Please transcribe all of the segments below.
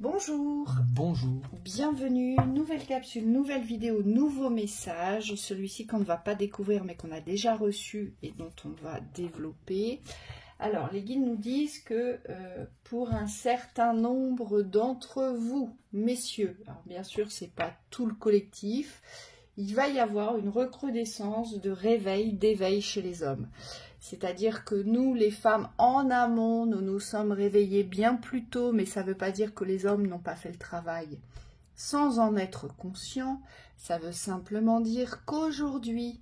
Bonjour, Bonjour. bienvenue, nouvelle capsule, nouvelle vidéo, nouveau message, celui-ci qu'on ne va pas découvrir mais qu'on a déjà reçu et dont on va développer. Alors les guides nous disent que pour un certain nombre d'entre vous, messieurs, alors bien sûr c'est pas tout le collectif, il va y avoir une recrudescence de réveil, d'éveil chez les hommes. C'est-à-dire que nous, les femmes, en amont, nous nous sommes réveillés bien plus tôt, mais ça ne veut pas dire que les hommes n'ont pas fait le travail. Sans en être conscients, ça veut simplement dire qu'aujourd'hui,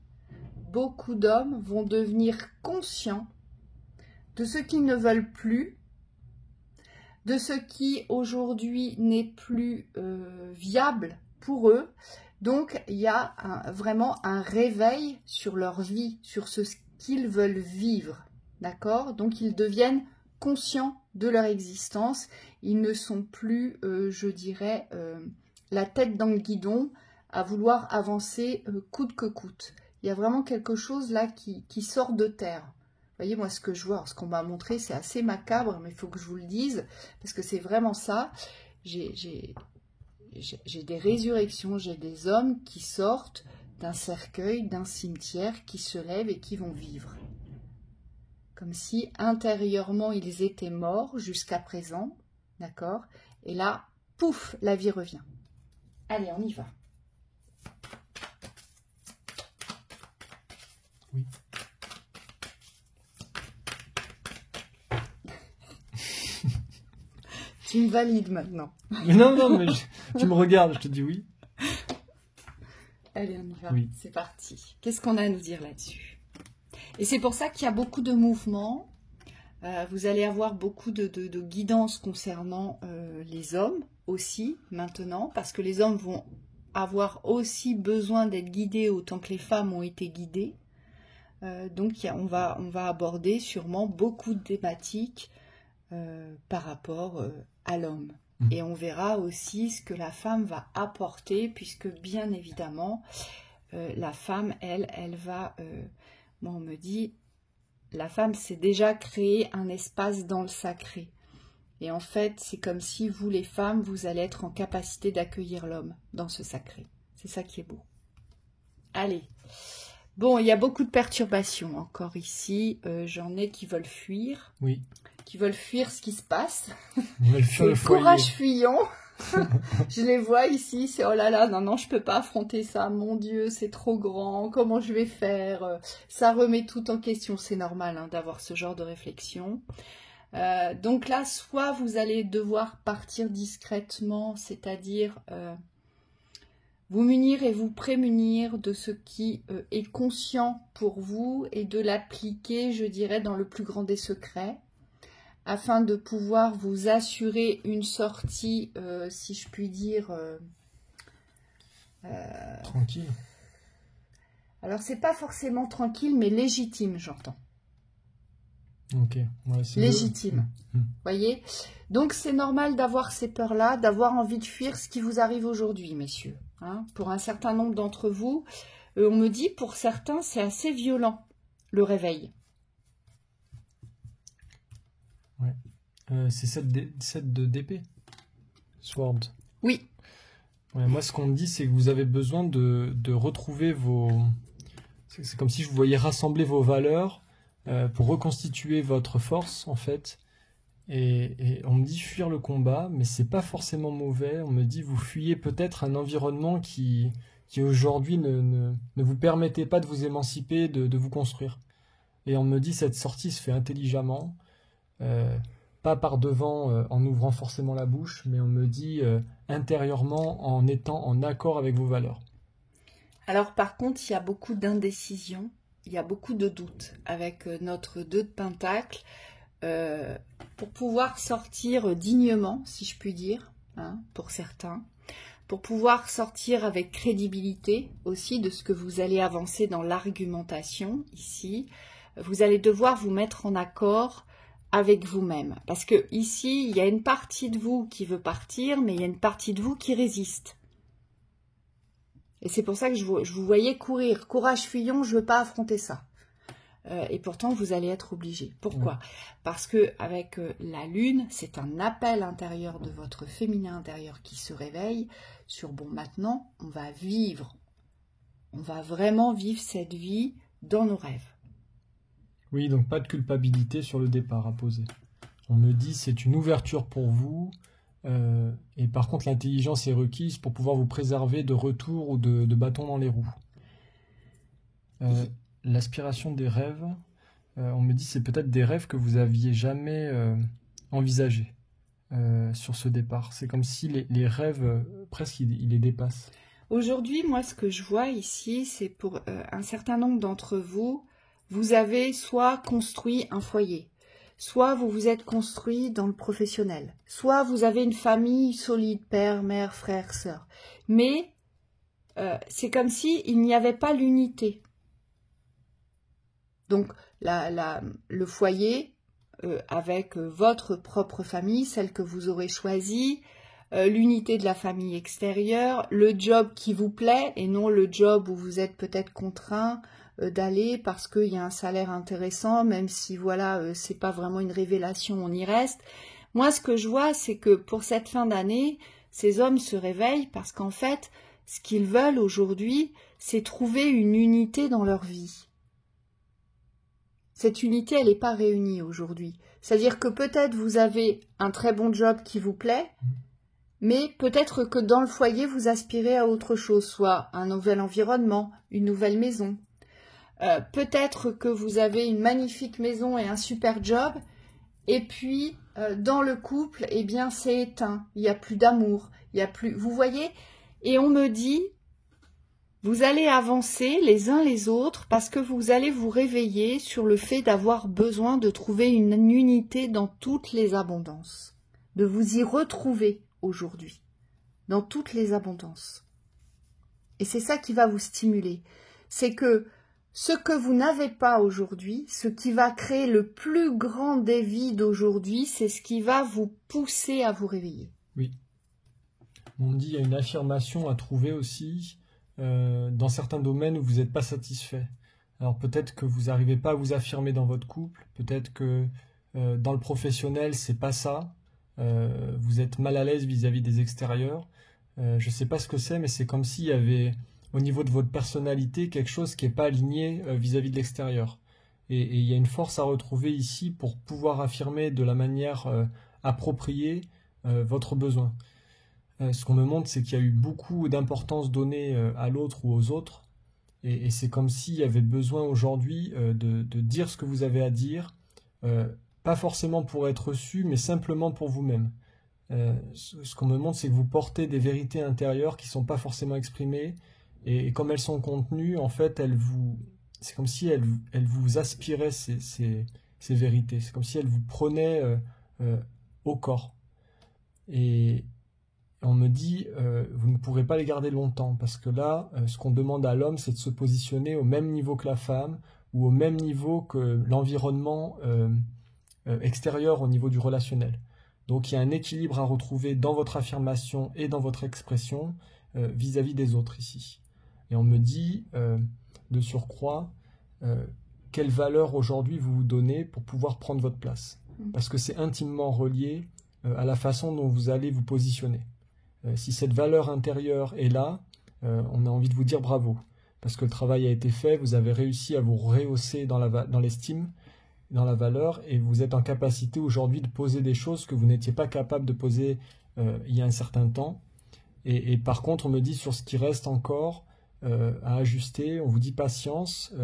beaucoup d'hommes vont devenir conscients de ce qu'ils ne veulent plus, de ce qui aujourd'hui n'est plus viable pour eux. Donc, il y a vraiment un réveil sur leur vie, sur ce qu'ils veulent vivre, d'accord? Donc, ils deviennent conscients de leur existence. Ils ne sont plus, je dirais, la tête dans le guidon à vouloir avancer coûte que coûte. Il y a vraiment quelque chose là qui sort de terre. Vous voyez, moi, ce que je vois, ce qu'on m'a montré, c'est assez macabre, mais il faut que je vous le dise, parce que c'est vraiment ça. J'ai des résurrections, j'ai des hommes qui sortent d'un cercueil, d'un cimetière, qui se lèvent et qui vont vivre. Comme si intérieurement ils étaient morts jusqu'à présent, d'accord? Et là, pouf, la vie revient. Allez, on y va. Oui. Tu me valides maintenant. Mais non, mais tu me regardes, je te dis oui. Allez, on y va. Oui. C'est parti. Qu'est-ce qu'on a à nous dire là-dessus? Et c'est pour ça qu'il y a beaucoup de mouvements. Vous allez avoir beaucoup de guidance concernant les hommes aussi maintenant, parce que les hommes vont avoir aussi besoin d'être guidés autant que les femmes ont été guidées. Donc on va aborder sûrement beaucoup de thématiques par rapport à l'homme. Et on verra aussi ce que la femme va apporter, puisque bien évidemment, la femme, elle va... moi, on me dit, la femme s'est déjà créé un espace dans le sacré. Et en fait, c'est comme si vous, les femmes, vous allez être en capacité d'accueillir l'homme dans ce sacré. C'est ça qui est beau. Allez. Bon, il y a beaucoup de perturbations encore ici. J'en ai qui veulent fuir. Oui. Qui veulent fuir ce qui se passe. Ils veulent fuir le C'est foyer. courage fuyant. Je les vois ici, c'est oh là là, non, je peux pas affronter ça, mon Dieu, c'est trop grand, comment je vais faire? Ça remet tout en question, c'est normal hein, d'avoir ce genre de réflexion. Donc là, soit vous allez devoir partir discrètement, c'est-à-dire vous munir et vous prémunir de ce qui est conscient pour vous et de l'appliquer, je dirais, dans le plus grand des secrets, afin de pouvoir vous assurer une sortie, si je puis dire... Tranquille. Alors, c'est pas forcément tranquille, mais légitime, j'entends. Ok. Ouais, Légitime. Voyez? Donc, c'est normal d'avoir ces peurs-là, d'avoir envie de fuir ce qui vous arrive aujourd'hui, messieurs. Hein, pour un certain nombre d'entre vous, on me dit, pour certains, c'est assez violent, le réveil. Ouais. C'est 7 de d'épée. Sword. Oui. Ouais, moi, ce qu'on me dit, c'est que vous avez besoin de retrouver vos... C'est comme si je vous voyais rassembler vos valeurs pour reconstituer votre force, en fait. Et on me dit fuir le combat, mais c'est pas forcément mauvais. On me dit vous fuyez peut-être un environnement qui aujourd'hui ne vous permettait pas de vous émanciper, de vous construire. Et on me dit cette sortie se fait intelligemment, pas par devant en ouvrant forcément la bouche, mais on me dit intérieurement en étant en accord avec vos valeurs. Alors par contre, il y a beaucoup d'indécision, il y a beaucoup de doutes avec notre 2 de Pentacle. Pour pouvoir sortir dignement, si je puis dire, hein, pour certains, pour pouvoir sortir avec crédibilité aussi de ce que vous allez avancer dans l'argumentation ici, vous allez devoir vous mettre en accord avec vous-même. Parce que ici, il y a une partie de vous qui veut partir, mais il y a une partie de vous qui résiste. Et c'est pour ça que je vous voyais courir. Courage fuyant, je ne veux pas affronter ça. et pourtant vous allez être obligé. Pourquoi? Parce que avec la lune, c'est un appel intérieur de votre féminin intérieur qui se réveille sur bon, maintenant on va vivre, on va vraiment vivre cette vie dans nos rêves. Oui, donc pas de culpabilité sur le départ à poser. On me dit c'est une ouverture pour vous, et par contre l'intelligence est requise pour pouvoir vous préserver de retour ou de bâtons dans les roues. L'aspiration des rêves, on me dit c'est peut-être des rêves que vous aviez jamais envisagés sur ce départ. C'est comme si les rêves, presque, ils les dépassent. Aujourd'hui, moi, ce que je vois ici, c'est pour un certain nombre d'entre vous, vous avez soit construit un foyer, soit vous vous êtes construit dans le professionnel, soit vous avez une famille solide, père, mère, frère, sœur. Mais c'est comme si il n'y avait pas l'unité. Donc, le foyer avec votre propre famille, celle que vous aurez choisie, l'unité de la famille extérieure, le job qui vous plaît et non le job où vous êtes peut-être contraint d'aller parce qu'il y a un salaire intéressant, même si voilà, c'est pas vraiment une révélation, on y reste. Moi, ce que je vois, c'est que pour cette fin d'année, ces hommes se réveillent parce qu'en fait, ce qu'ils veulent aujourd'hui, c'est trouver une unité dans leur vie. Cette unité, elle n'est pas réunie aujourd'hui. C'est-à-dire que peut-être vous avez un très bon job qui vous plaît, mais peut-être que dans le foyer, vous aspirez à autre chose, soit un nouvel environnement, une nouvelle maison. Peut-être que vous avez une magnifique maison et un super job, et puis dans le couple, eh bien, c'est éteint. Il n'y a plus d'amour, il y a plus. Vous voyez? Et on me dit, vous allez avancer les uns les autres parce que vous allez vous réveiller sur le fait d'avoir besoin de trouver une unité dans toutes les abondances, de vous y retrouver aujourd'hui, dans toutes les abondances. Et c'est ça qui va vous stimuler. C'est que ce que vous n'avez pas aujourd'hui, ce qui va créer le plus grand des vides aujourd'hui, c'est ce qui va vous pousser à vous réveiller. Oui. On me dit qu'il y a une affirmation à trouver aussi dans certains domaines où vous n'êtes pas satisfait. Alors peut-être que vous n'arrivez pas à vous affirmer dans votre couple, peut-être que dans le professionnel, c'est pas ça. Vous êtes mal à l'aise vis-à-vis des extérieurs. Je ne sais pas ce que c'est, mais c'est comme s'il y avait au niveau de votre personnalité quelque chose qui n'est pas aligné vis-à-vis de l'extérieur. Et il y a une force à retrouver ici pour pouvoir affirmer de la manière appropriée votre besoin. Ce qu'on me montre, c'est qu'il y a eu beaucoup d'importance donnée à l'autre ou aux autres. Et c'est comme s'il y avait besoin aujourd'hui de dire ce que vous avez à dire, pas forcément pour être reçu, mais simplement pour vous-même. Ce qu'on me montre, c'est que vous portez des vérités intérieures qui ne sont pas forcément exprimées, et comme elles sont contenues, en fait, c'est comme si elles vous aspiraient ces vérités. C'est comme si elles vous prenaient au corps. Et on me dit, vous ne pourrez pas les garder longtemps, parce que là, ce qu'on demande à l'homme, c'est de se positionner au même niveau que la femme, ou au même niveau que l'environnement extérieur au niveau du relationnel. Donc il y a un équilibre à retrouver dans votre affirmation et dans votre expression vis-à-vis des autres ici. Et on me dit, de surcroît, quelle valeur aujourd'hui vous vous donnez pour pouvoir prendre votre place. Parce que c'est intimement relié à la façon dont vous allez vous positionner. Si cette valeur intérieure est là, on a envie de vous dire bravo. Parce que le travail a été fait, vous avez réussi à vous rehausser dans l'estime, dans la valeur, et vous êtes en capacité aujourd'hui de poser des choses que vous n'étiez pas capable de poser il y a un certain temps. Et par contre, on me dit sur ce qui reste encore à ajuster, on vous dit patience,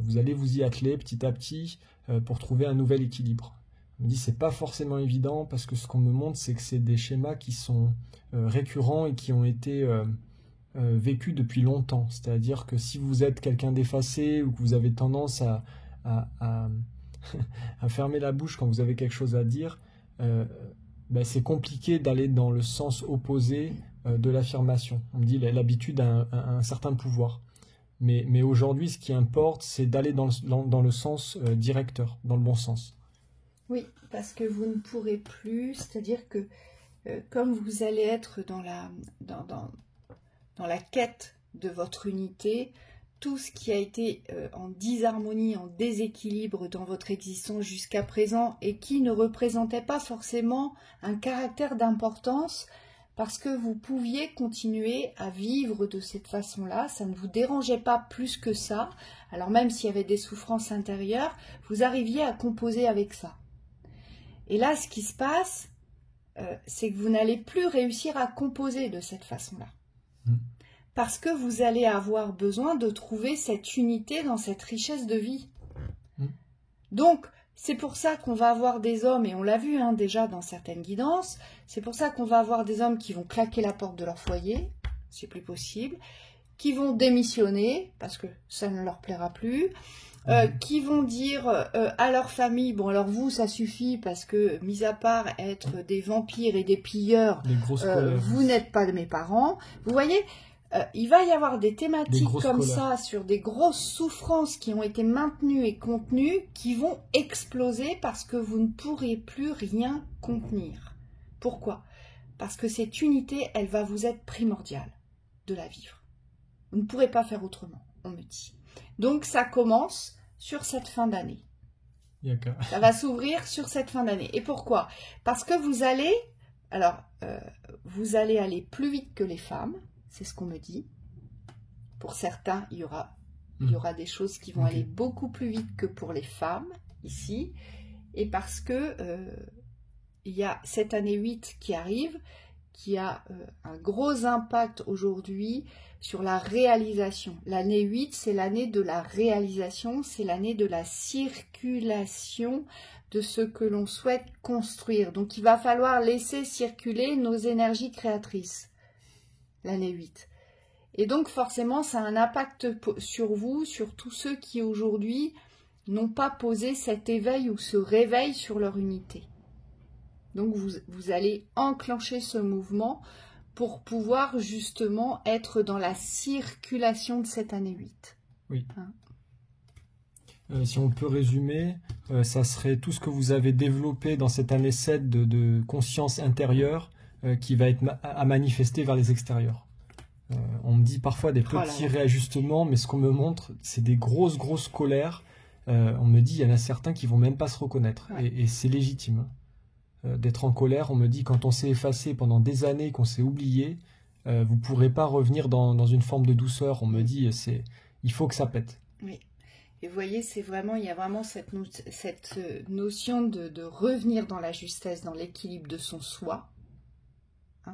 vous allez vous y atteler petit à petit pour trouver un nouvel équilibre. On me dit c'est pas forcément évident parce que ce qu'on me montre, c'est que c'est des schémas qui sont récurrents et qui ont été vécus depuis longtemps. C'est-à-dire que si vous êtes quelqu'un d'effacé ou que vous avez tendance à fermer la bouche quand vous avez quelque chose à dire, c'est compliqué d'aller dans le sens opposé de l'affirmation. On me dit l'habitude a un certain pouvoir. Mais aujourd'hui, ce qui importe, c'est d'aller dans le sens directeur, dans le bon sens. Oui, parce que vous ne pourrez plus, c'est-à-dire que comme vous allez être dans la quête de votre unité, tout ce qui a été en disharmonie, en déséquilibre dans votre existence jusqu'à présent et qui ne représentait pas forcément un caractère d'importance parce que vous pouviez continuer à vivre de cette façon-là, ça ne vous dérangeait pas plus que ça, alors même s'il y avait des souffrances intérieures, vous arriviez à composer avec ça. Et là, ce qui se passe, c'est que vous n'allez plus réussir à composer de cette façon-là. Parce que vous allez avoir besoin de trouver cette unité dans cette richesse de vie. Donc, c'est pour ça qu'on va avoir des hommes, et on l'a vu déjà dans certaines guidances, c'est pour ça qu'on va avoir des hommes qui vont claquer la porte de leur foyer, c'est plus possible, qui vont démissionner, parce que ça ne leur plaira plus, qui vont dire à leur famille, bon alors vous ça suffit parce que mis à part être des vampires et des pilleurs, vous n'êtes pas de mes parents. Vous voyez, il va y avoir des thématiques comme ça sur des grosses souffrances qui ont été maintenues et contenues qui vont exploser parce que vous ne pourrez plus rien contenir. Pourquoi? Parce que cette unité, elle va vous être primordiale de la vivre. Vous ne pourrez pas faire autrement, on me dit. Donc ça commence sur cette fin d'année. Ça va s'ouvrir sur cette fin d'année. Et pourquoi? Parce que vous allez, vous allez aller plus vite que les femmes, c'est ce qu'on me dit. Pour certains, il y aura des choses qui vont aller beaucoup plus vite que pour les femmes, ici. Et parce que il y a cette année 8 qui arrive, qui a un gros impact aujourd'hui sur la réalisation. L'année 8, c'est l'année de la réalisation, c'est l'année de la circulation de ce que l'on souhaite construire. Donc il va falloir laisser circuler nos énergies créatrices, l'année 8. Et donc forcément, ça a un impact sur vous, sur tous ceux qui aujourd'hui n'ont pas posé cet éveil ou ce réveil sur leur unité. Donc vous allez enclencher ce mouvement pour pouvoir justement être dans la circulation de cette année 8. Oui. Si on peut résumer, ça serait tout ce que vous avez développé dans cette année 7 de conscience intérieure qui va être à manifester vers les extérieurs. On me dit parfois des petits réajustements, mais ce qu'on me montre, c'est des grosses colères. On me dit, il y en a certains qui vont même pas se reconnaître. Ouais. Et c'est légitime. D'être en colère, on me dit quand on s'est effacé pendant des années, qu'on s'est oublié, vous pourrez pas revenir dans une forme de douceur. On me dit il faut que ça pète. Oui. Et vous voyez, il y a vraiment cette notion de revenir dans la justesse, dans l'équilibre de son soi,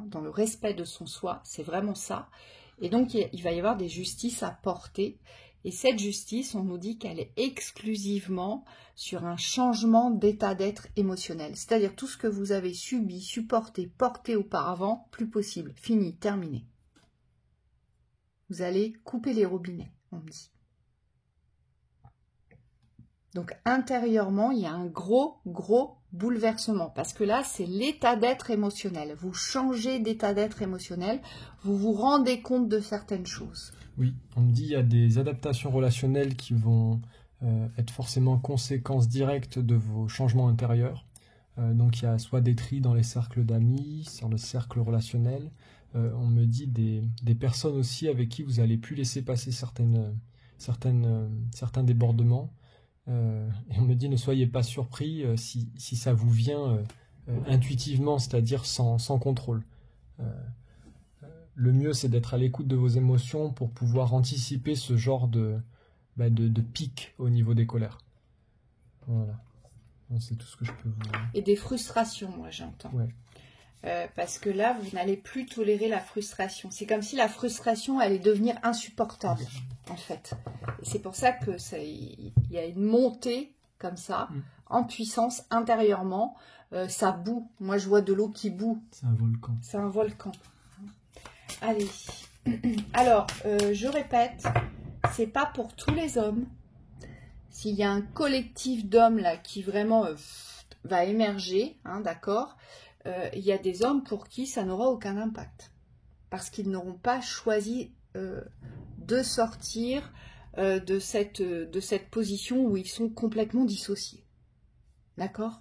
dans le respect de son soi, c'est vraiment ça. Et donc il va y avoir des justices à porter. Et cette justice, on nous dit qu'elle est exclusivement sur un changement d'état d'être émotionnel. C'est-à-dire tout ce que vous avez subi, supporté, porté auparavant, plus possible, fini, terminé. Vous allez couper les robinets, on me dit. Donc intérieurement, il y a un gros bouleversement. Parce que là, c'est l'état d'être émotionnel. Vous changez d'état d'être émotionnel, vous vous rendez compte de certaines choses. Oui, on me dit qu'il y a des adaptations relationnelles qui vont être forcément conséquences directes de vos changements intérieurs. Donc il y a soit des tris dans les cercles d'amis, sur le cercle relationnel. On me dit des personnes aussi avec qui vous allez plus laisser passer certains débordements. Et on me dit ne soyez pas surpris si ça vous vient intuitivement, c'est-à-dire sans contrôle. Le mieux, c'est d'être à l'écoute de vos émotions pour pouvoir anticiper ce genre de pic au niveau des colères. Voilà. C'est tout ce que je peux vous... Et des frustrations, moi, j'entends. Ouais. Parce que là, vous n'allez plus tolérer la frustration. C'est comme si la frustration allait devenir insupportable, en fait. Et c'est pour ça qu'il y a une montée, comme ça, en puissance, intérieurement. Ça bout. Moi, je vois de l'eau qui bout. C'est un volcan. C'est un volcan. Allez, alors je répète, c'est pas pour tous les hommes. S'il y a un collectif d'hommes là qui vraiment va émerger, d'accord, il y a des hommes pour qui ça n'aura aucun impact. Parce qu'ils n'auront pas choisi de sortir de cette position où ils sont complètement dissociés. D'accord ?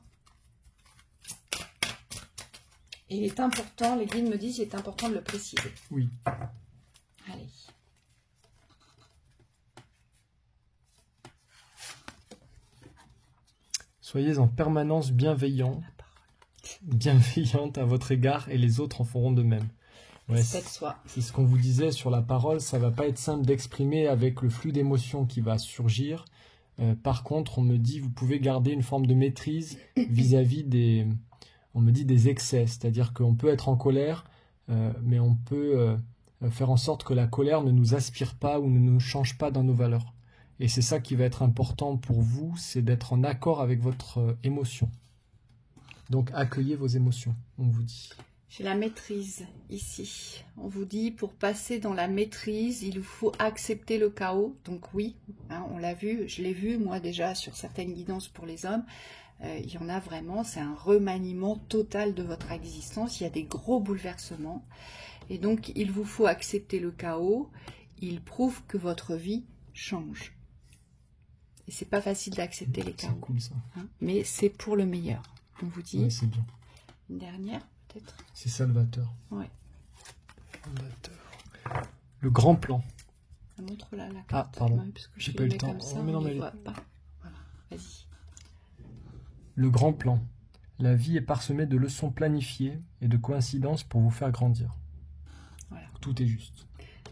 Et il est important, les guides me disent, il est important de le préciser. Oui. Allez. Soyez en permanence bienveillante à votre égard et les autres en feront de même. Ouais, c'est ce qu'on vous disait sur la parole, ça va pas être simple d'exprimer avec le flux d'émotions qui va surgir. Par contre, on me dit, vous pouvez garder une forme de maîtrise vis-à-vis des excès. C'est-à-dire qu'on peut être en colère, mais on peut faire en sorte que la colère ne nous aspire pas ou ne nous change pas dans nos valeurs. Et c'est ça qui va être important pour vous, c'est d'être en accord avec votre émotion. Donc accueillez vos émotions, on vous dit. J'ai la maîtrise ici. On vous dit, pour passer dans la maîtrise, il faut accepter le chaos. Donc oui, hein, on l'a vu, je l'ai vu moi déjà sur certaines guidances pour les hommes. Il y en a vraiment, c'est un remaniement total de votre existence. Il y a des gros bouleversements. Et donc, il vous faut accepter le chaos. Il prouve que votre vie change. Et c'est pas facile d'accepter les chaos. C'est cool ça. Hein, mais c'est pour le meilleur. On vous dit. Oui, c'est bien. Une dernière, peut-être. C'est salvateur. Ouais. Salvateur. Le grand plan. Montre-la la carte. Ah, pardon. Ouais, parce que j'ai pas eu le temps. Ça, mais non, mais voit pas. Voilà, vas-y. Le grand plan. La vie est parsemée de leçons planifiées et de coïncidences pour vous faire grandir. Voilà. Tout est juste.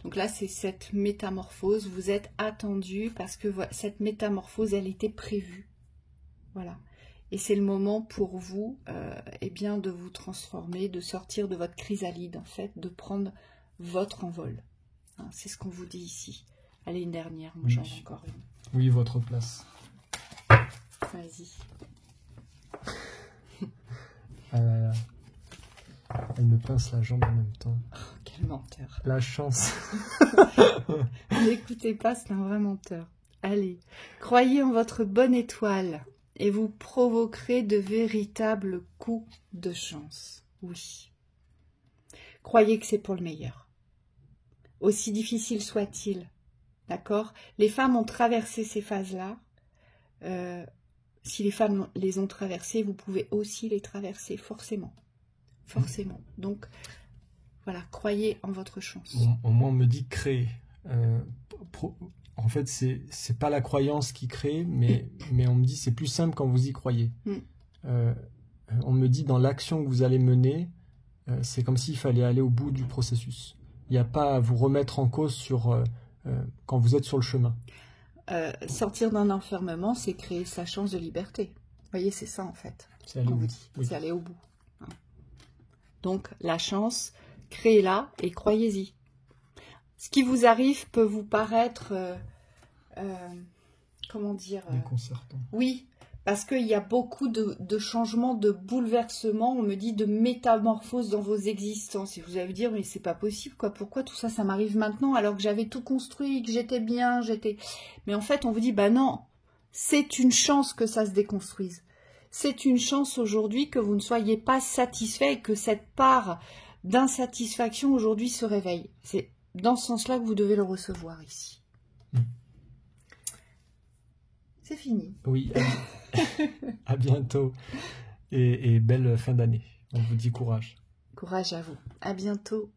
Donc là, c'est cette métamorphose. Vous êtes attendu parce que cette métamorphose, elle était prévue. Voilà. Et c'est le moment pour vous eh bien, de vous transformer, de sortir de votre chrysalide, en fait, de prendre votre envol. Hein, c'est ce qu'on vous dit ici. Allez, une dernière. Moi, j'en ai encore une. Oui, votre place. Vas-y. Elle me pince la jambe en même temps. Oh, quel menteur. La chance. N'écoutez pas, c'est un vrai menteur. Allez, croyez en votre bonne étoile et vous provoquerez de véritables coups de chance. Oui. Croyez que c'est pour le meilleur. Aussi difficile soit-il. D'accord ? Les femmes ont traversé ces phases-là. Si les femmes les ont traversées, vous pouvez aussi les traverser, forcément. Forcément. Donc, voilà, croyez en votre chance. Au moins, on me dit créer. En fait, c'est pas la croyance qui crée, mais on me dit c'est plus simple quand vous y croyez. On me dit dans l'action que vous allez mener, c'est comme s'il fallait aller au bout du processus. Il n'y a pas à vous remettre en cause sur quand vous êtes sur le chemin. Sortir d'un enfermement, c'est créer sa chance de liberté. Vous voyez, c'est ça en fait. C'est aller au bout. Oui. C'est aller au bout. Donc, la chance, créez-la et croyez-y. Ce qui vous arrive peut vous paraître, comment dire... déconcertant. Oui, parce qu'il y a beaucoup de changements, de bouleversements, on me dit de métamorphoses dans vos existences. Et vous allez vous dire, mais c'est pas possible, quoi. Pourquoi tout ça, ça m'arrive maintenant alors que j'avais tout construit, que j'étais bien, Mais en fait, on vous dit, bah non, c'est une chance que ça se déconstruise. C'est une chance aujourd'hui que vous ne soyez pas satisfait et que cette part d'insatisfaction aujourd'hui se réveille. C'est dans ce sens-là que vous devez le recevoir ici. C'est fini. Oui, à bientôt et belle fin d'année. On vous dit courage. Courage à vous. À bientôt.